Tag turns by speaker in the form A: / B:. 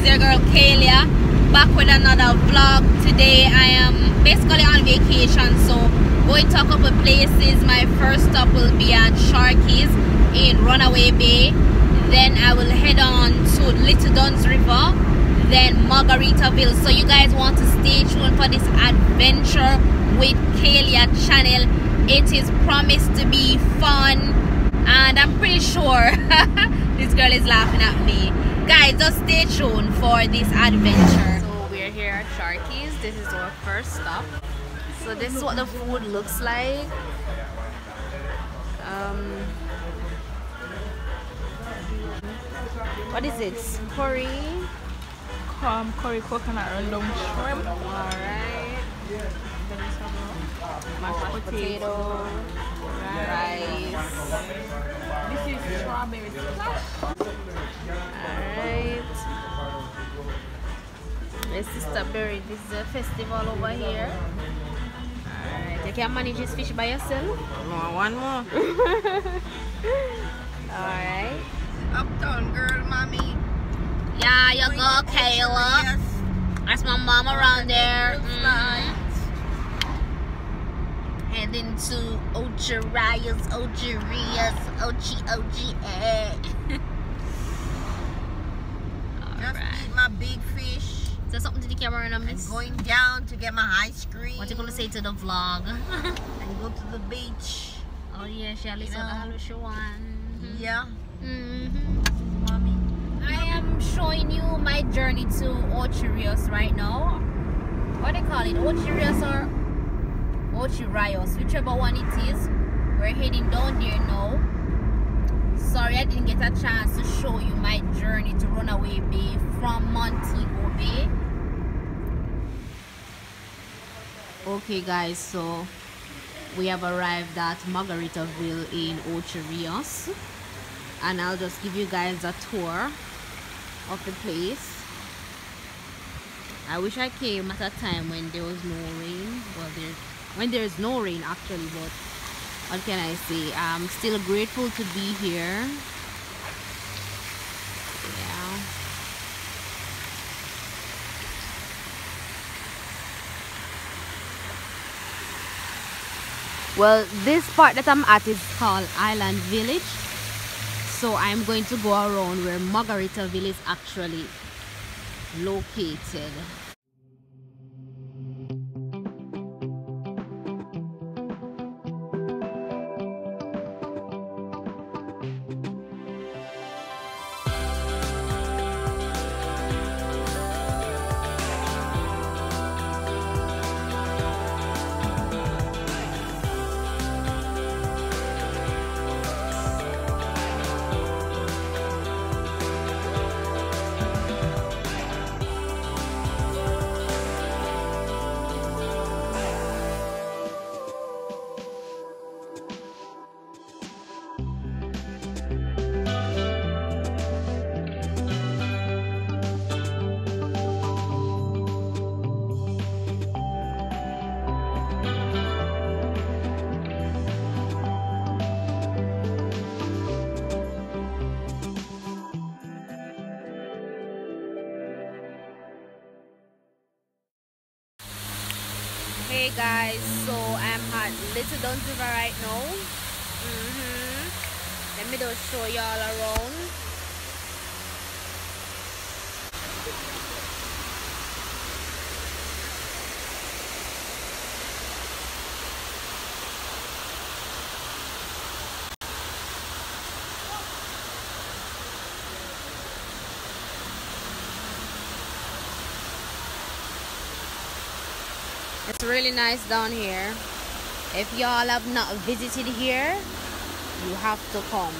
A: is your girl Kalia, back with another vlog. Today I am basically on vacation, so going to a couple places. My first stop will be at Sharky's in Runaway Bay. Then I will head on to Little Duns River, then Margaritaville. So you guys want to stay tuned for this adventure with Kalia channel. It is promised to be fun, and I'm pretty sure this girl is laughing at me. Guys, just stay tuned for this adventure. So we're here at Sharky's. This is our first stop. So this is what the food looks like. What is it? Curry?
B: Curry coconut random shrimp.
A: Alright. Mashed potato. Rice.
B: This is strawberry splash.
A: Alright. This is Strawberry. This is a festival over here. Alright. You can manage this fish by yourself?
B: No, one more.
A: Alright.
B: Uptown girl, mommy.
A: Yeah, you go, Kayla. That's my mom around there. Heading to Ocharia's, O-G-O-G-A.
B: Just eat my big fish.
A: Say something to the camera and I'm
B: going down to get my ice cream.
A: What you gonna say to the vlog?
B: And go to the beach.
A: Oh yeah, she at least she won.
B: Yeah.
A: Mommy. I am showing you my journey to Ocharios right now. What do they call it? Ocharios or Ocharios, whichever one it is. We're heading down there now. Sorry I didn't get a chance to show you my journey to Runaway Bay from Montego Bay. Okay guys, so we have arrived at Margaritaville in Ocharios, and I'll just give you guys a tour of the place. I wish I came at a time when there was no rain. Well, when there's no rain actually, but what can I say? I'm still grateful to be here. Yeah. Well, this part that I'm at is called Island Village. So I'm going to go around where Margaritaville is actually located. Hey guys, so I'm at Little Duns River right now. Let me just show y'all around. It's really nice down here. If y'all have not visited here, you have to come.